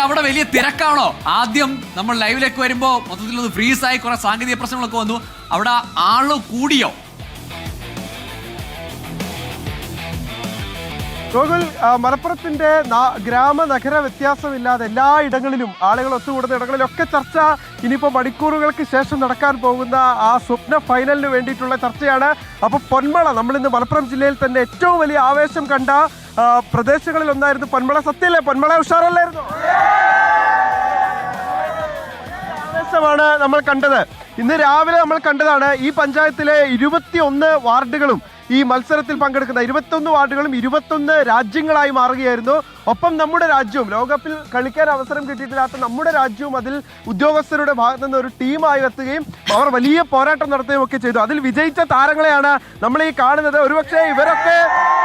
അവിടെ വലിയ തിരക്കാണോ? ആദ്യം നമ്മൾ ലൈവിലേക്ക് വരുമ്പോ മൊത്തത്തിലൊന്ന് ഫ്രീസായി കുറെ സാങ്കേതിക പ്രശ്നങ്ങളൊക്കെ വന്നു. അവിടെ ആള് കൂടിയോ? ഗോകുൽ, മലപ്പുറത്തിന്റെ ഗ്രാമ നഗര വ്യത്യാസമില്ലാതെ എല്ലാ ഇടങ്ങളിലും ആളുകൾ ഒത്തുകൂടുന്ന ഇടങ്ങളിലൊക്കെ ചർച്ച ഇനിയിപ്പോൾ മണിക്കൂറുകൾക്ക് ശേഷം നടക്കാൻ പോകുന്ന ആ സ്വപ്ന ഫൈനലിന് വേണ്ടിയിട്ടുള്ള ചർച്ചയാണ്. അപ്പോൾ പൊന്മള, നമ്മളിന്ന് മലപ്പുറം ജില്ലയിൽ തന്നെ ഏറ്റവും വലിയ ആവേശം കണ്ട പ്രദേശങ്ങളിൽ ഒന്നായിരുന്നു പൊന്മള. സത്യല്ലേ? പൊന്മള ഉഷാറല്ലായിരുന്നു? ആവേശമാണ് നമ്മൾ കണ്ടത്. ഇന്ന് രാവിലെ നമ്മൾ കണ്ടതാണ് ഈ പഞ്ചായത്തിലെ 21 വാർഡുകളും ഈ മത്സരത്തിൽ പങ്കെടുക്കുന്ന 21 വാർഡുകളും 21 രാജ്യങ്ങളായി മാറുകയായിരുന്നു. ഒപ്പം നമ്മുടെ രാജ്യവും, ലോകകപ്പിൽ കളിക്കാൻ അവസരം കിട്ടിയിട്ടില്ലാത്ത നമ്മുടെ രാജ്യവും അതിൽ ഉദ്യോഗസ്ഥരുടെ ഭാഗത്തു നിന്ന് ഒരു ടീമായി എത്തുകയും അവർ വലിയ പോരാട്ടം നടത്തുകയും ഒക്കെ ചെയ്തു. അതിൽ വിജയിച്ച താരങ്ങളെയാണ് നമ്മൾ ഈ കാണുന്നത്. ഒരുപക്ഷെ ഇവരൊക്കെ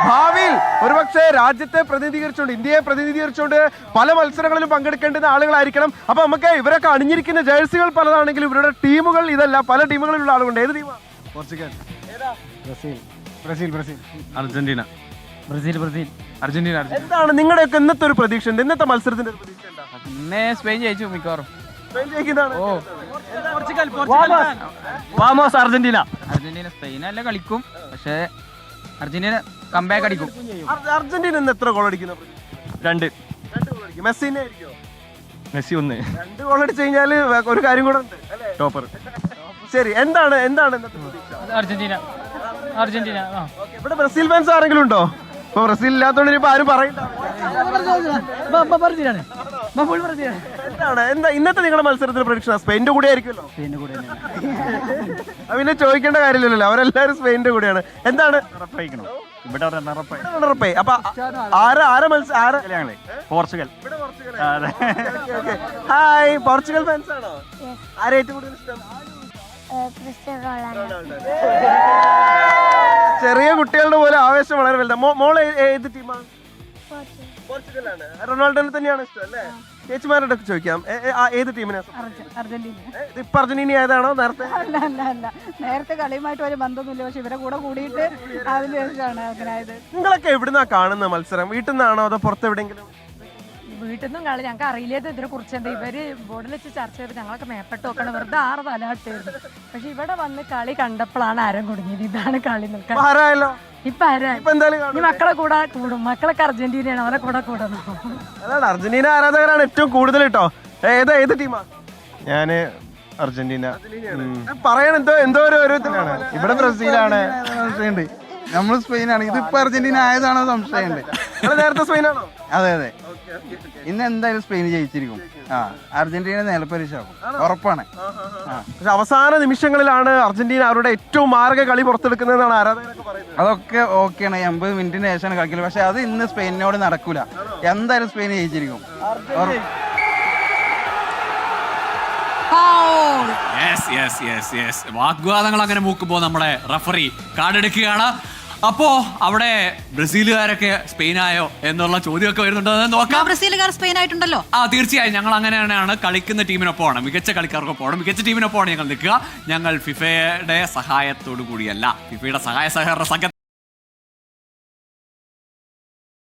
ഭാവിയിൽ ഒരുപക്ഷെ രാജ്യത്തെ പ്രതിനിധീകരിച്ചുകൊണ്ട്, ഇന്ത്യയെ പ്രതിനിധീകരിച്ചുകൊണ്ട് പല മത്സരങ്ങളിലും പങ്കെടുക്കേണ്ടുന്ന ആളുകളായിരിക്കണം. അപ്പൊ നമുക്ക് ഇവരൊക്കെ അണിഞ്ഞിരിക്കുന്ന ജേഴ്സികൾ പലതാണെങ്കിലും ഇവരുടെ ടീമുകൾ ഇതല്ല. പല ടീമുകളിലുള്ള ആളുകളുണ്ട്. ഏത് ടീമാണ്? Portugal, Brazil, Argentina, Argentina. എന്താണ് നിങ്ങളുടെയൊക്കെ ഇന്നത്തെ ഒരു പ്രതീക്ഷ? ഇന്നത്തെ മത്സരത്തിന്റെ ഒരു പ്രതീക്ഷ എന്താ? ഇന്നേ സ്പെയിൻ ജയിച്ചു മിക്കവാറും. സ്പെയിൻ ജയിക്കുന്നതാണ്. അർജന്റീന സ്പെയിനല്ല കളിക്കും, പക്ഷേ അർജന്റീന കംബാക്ക് അടിക്കും. അർജന്റീന ഇന്ന് എത്ര ഗോൾ അടിക്കുന്ന? 2 ഗോൾ അടിക്കും. മെസ്സിനെ ആയിരിക്കുമോ? മെസ്സി 1. 2 ഗോൾ അടിച്ചു കഴിഞ്ഞാൽ ഒരു കാര്യം കൂടെ ഉണ്ട്, ടോപ്പർ. ശരി, എന്താണ് ഇന്നത്തെ പ്രതീക്ഷ? അർജന്റീന. ഇവിടെ ബ്രസീൽ ഫാൻസ് ആരെങ്കിലും ഉണ്ടോ? ഇപ്പൊ ബ്രസീൽ ഇല്ലാത്തോണ്ട് ഇപ്പൊ ആരും പറയണ്ട. എന്താ ഇന്നത്തെ നിങ്ങളുടെ മത്സരത്തിൽ പ്രതീക്ഷ? സ്പെയിന്റെ കൂടെ ആയിരിക്കുമല്ലോ. പിന്നെ ചോദിക്കേണ്ട കാര്യമില്ലല്ലോ, അവരെല്ലാരും സ്പെയിന്റെ കൂടെയാണ്. എന്താണ് അപ്പൊ പോർച്ചുഗൽ. ഹായ്, പോർച്ചുഗൽ ഫാൻസ് ആണോ? ആരെ ഏറ്റവും കൂടുതൽ ഇഷ്ടം? ചെറിയ കുട്ടികളുടെ പോലെ ആവേശം വളരെ വലുതാണ്. മോളെ ഏത് ടീമാണ്? പോർച്ചുഗലാണ്. റൊണാൾഡോനെ തന്നെയാണ് ഇഷ്ടം അല്ലേ? ചേച്ചിമാരോട് ഒക്കെ ചോദിക്കാം, ഏത് ടീമിനെ? ഇപ്പൊ അർജന്റീന ആയതാണോ? നേരത്തെ കളിയുമായിട്ട് ഒരു ബന്ധമൊന്നുമില്ല, പക്ഷെ ഇവരെ കൂടെ കൂടിയിട്ട് അതിന് ശേഷമാണ് അങ്ങനെയായത്. നിങ്ങളൊക്കെ എവിടുന്നാ കാണുന്ന മത്സരം? വീട്ടിൽ നിന്നാണോ അതോ പുറത്ത് എവിടെയെങ്കിലും? വീട്ടിൽ നിന്നും കളി ഞങ്ങൾക്ക് അറിയില്ലാത്ത ഇതിനെ കുറിച്ച് എന്താ ഇവര് ബോർഡിൽ വെച്ച് ചർച്ച ചെയ്ത് ഞങ്ങളൊക്കെ മേപ്പെട്ട് നോക്കണം, വെറുതെ 6 തലഹട്ടായിരുന്നു. പക്ഷെ ഇവിടെ വന്ന് കളി കണ്ടപ്പോഴാണ് ആരം കുടുങ്ങിയത്. ഇതാണ് കളി നിൽക്കാൻ ഇപ്പൊ ആരാ? ഈ മക്കളെ കൂടെ കൂടും. മക്കളൊക്കെ അർജന്റീനയാണ്, അവരെ കൂടെ കൂടണം. അതാണ്, അർജന്റീന ആരാധകരാണ് ഏറ്റവും കൂടുതൽ കേട്ടോ. ഏത് ടീമാ? ഞാന് അർജന്റീന. പറയാൻ എന്തോ ഒരു ഇവിടെ ബ്രസീലാണ്. സംശയമുണ്ട്, നമ്മൾ സ്പെയിനാണ്. ഇതിപ്പോ അർജന്റീന ആയതാണോ സംശയമുണ്ട്. നേരത്തെ സ്പെയിനാണോ? അതെ. ഇന്ന് എന്തായാലും സ്പെയിൻ ജയിച്ചിരിക്കും. അർജന്റീന നിലപരിശാക്കും, ഉറപ്പാണ്. പക്ഷെ അവസാന നിമിഷങ്ങളിലാണ് അർജന്റീന അവരുടെ ഏറ്റവും മാരക കളി പുറത്തെടുക്കുന്നതെന്നാണ് ആരാധകരൊക്കെ പറയുന്നത്. അതൊക്കെ ഓക്കെയാണ്, 80 മിനിറ്റിന് ശേഷമാണ് കളിക്കല്. പക്ഷെ അത് ഇന്ന് സ്പെയിനോട് നടക്കൂല. എന്തായാലും സ്പെയിൻ ജയിച്ചിരിക്കും. വാഗ്വാദങ്ങൾ അങ്ങനെ മൂക്കുമ്പോ നമ്മുടെ റഫറി കാർഡെടുക്കുകയാണ്. അപ്പോ അവിടെ ബ്രസീലുകാരൊക്കെ സ്പെയിനായോ എന്നുള്ള ചോദ്യമൊക്കെ വരുന്നുണ്ടോ നോക്കാം. ബ്രസീലുകാർ സ്പെയിൻ ആയിട്ടുണ്ടല്ലോ. തീർച്ചയായും ഞങ്ങൾ അങ്ങനെയാണ് കളിക്കുന്ന ടീമിനൊപ്പമാണ്, മികച്ച കളിക്കാർക്കൊപ്പമാണ്, മികച്ച ടീമിനൊപ്പമാണ് ഞങ്ങൾ നിൽക്കുക. ഞങ്ങൾ ഫിഫയുടെ സഹായത്തോടു കൂടിയല്ല, ഫിഫയുടെ സഹായ സഹകരണ സംഘത്തിൽ